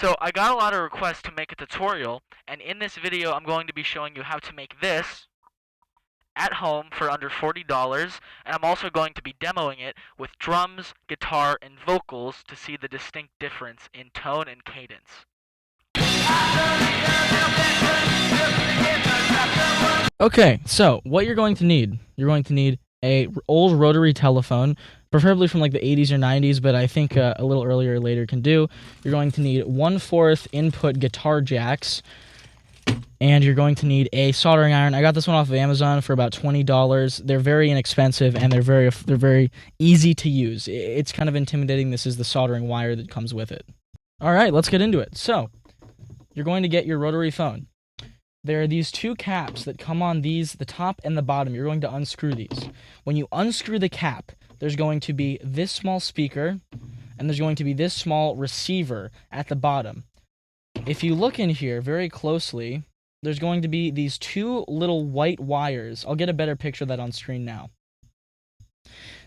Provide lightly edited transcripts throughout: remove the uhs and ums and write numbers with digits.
So I got a lot of requests to make a tutorial, and in this video I'm going to be showing you how to make this at home for under $40, and I'm also going to be demoing it with drums, guitar, and vocals to see the distinct difference in tone and cadence. Okay, so what you're going to need a old rotary telephone, preferably from like the 80s or 90s, but I think a little earlier or later can do. You're going to need 1/4 input guitar jacks, and you're going to need a soldering iron. I got this one off of Amazon for about $20. They're very inexpensive and they're very easy to use. It's kind of intimidating. This is the soldering wire that comes with it. All right, let's get into it. So you're going to get your rotary phone. There are these two caps that come on the top and the bottom. You're going to unscrew these. When you unscrew the cap, there's going to be this small speaker, and there's going to be this small receiver at the bottom. If you look in here very closely, there's going to be these two little white wires. I'll get a better picture of that on screen now.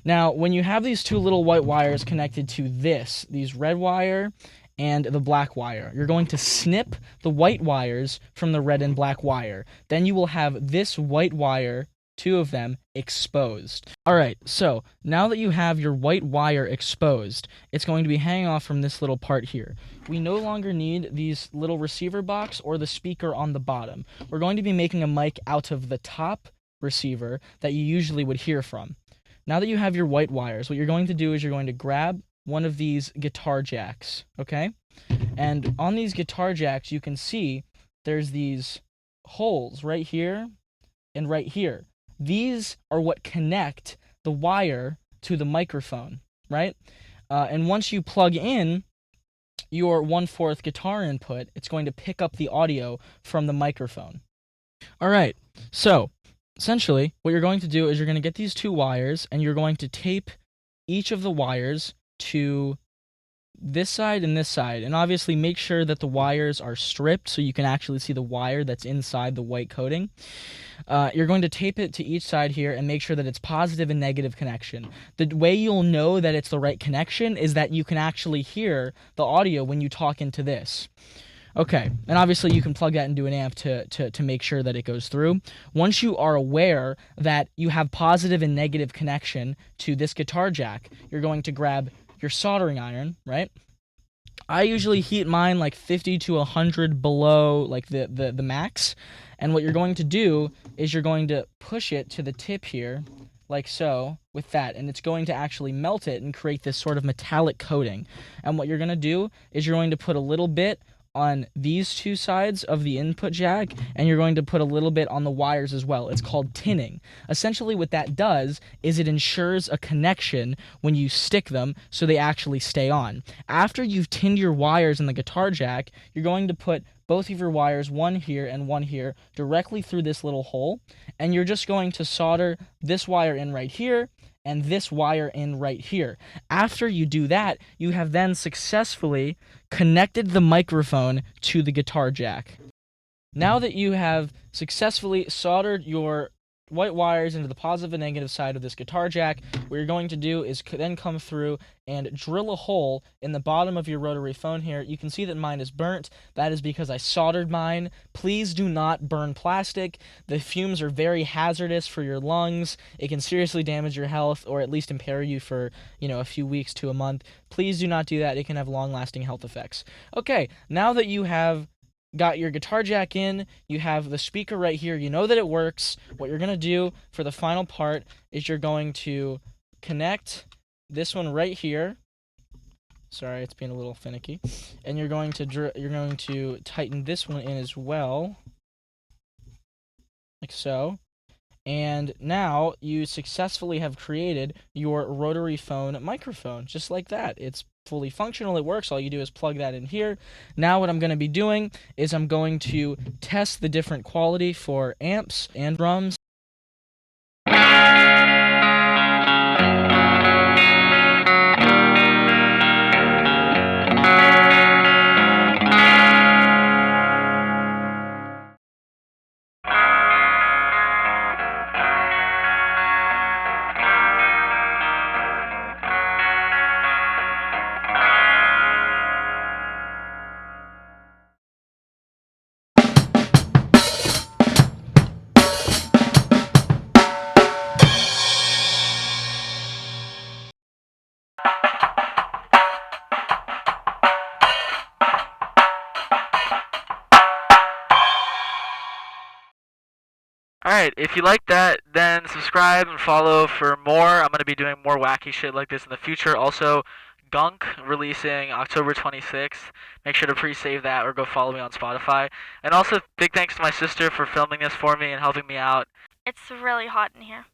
Now, when you have these two little white wires connected to these red wire and the black wire, you're going to snip the white wires from the red and black wire. Then you will have this white wire, two of them, exposed. Alright, so now that you have your white wire exposed, it's going to be hanging off from this little part here. We no longer need these little receiver box or the speaker on the bottom. We're going to be making a mic out of the top receiver that you usually would hear from. Now that you have your white wires, what you're going to do is you're going to grab one of these guitar jacks, okay? And on these guitar jacks, you can see there's these holes right here and right here. These are what connect the wire to the microphone, right? And once you plug in your 1/4 guitar input, it's going to pick up the audio from the microphone. All right, so essentially what you're going to do is you're going to get these two wires and you're going to tape each of the wires to this side and this side, and obviously make sure that the wires are stripped so you can actually see the wire that's inside the white coating. You're going to tape it to each side here and make sure that it's positive and negative connection. The way you'll know that it's the right connection is that you can actually hear the audio when you talk into this. Okay, and obviously you can plug that into an amp to make sure that it goes through. Once you are aware that you have positive and negative connection to this guitar jack, you're going to grab your soldering iron, right? I usually heat mine like 50 to 100 below like the max, and what you're going to do is you're going to push it to the tip here, like so, with that, and it's going to actually melt it and create this sort of metallic coating. And what you're going to do is you're going to put a little bit on these two sides of the input jack, and you're going to put a little bit on the wires as well. It's called tinning. Essentially what that does is it ensures a connection when you stick them so they actually stay on. After you've tinned your wires in the guitar jack, you're going to put both of your wires, one here and one here, directly through this little hole, and you're just going to solder this wire in right here and this wire in right here. After you do that, you have then successfully connected the microphone to the guitar jack. Now that you have successfully soldered your white wires into the positive and negative side of this guitar jack, what you're going to do is then come through and drill a hole in the bottom of your rotary phone here. You can see that mine is burnt. That is because I soldered mine. Please do not burn plastic. The fumes are very hazardous for your lungs. It can seriously damage your health, or at least impair you for, a few weeks to a month. Please do not do that. It can have long-lasting health effects. Okay, now that you have got your guitar jack in, you have the speaker right here, you know that it works. What you're going to do for the final part is you're going to connect this one right here. Sorry, it's being a little finicky. And you're going to tighten this one in as well, like so. And now you successfully have created your rotary phone microphone, just like that. It's fully functional, it works. All you do is plug that in here. Now what I'm going to be doing is I'm going to test the different quality for amps and drums. Alright, if you like that, then subscribe and follow for more. I'm going to be doing more wacky shit like this in the future. Also, Gunk releasing October 26th. Make sure to pre-save that or go follow me on Spotify. And also, big thanks to my sister for filming this for me and helping me out. It's really hot in here.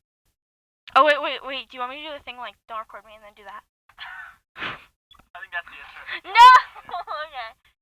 Oh, wait. Do you want me to do the thing like, don't record me and then do that? I think that's the answer. No! Okay.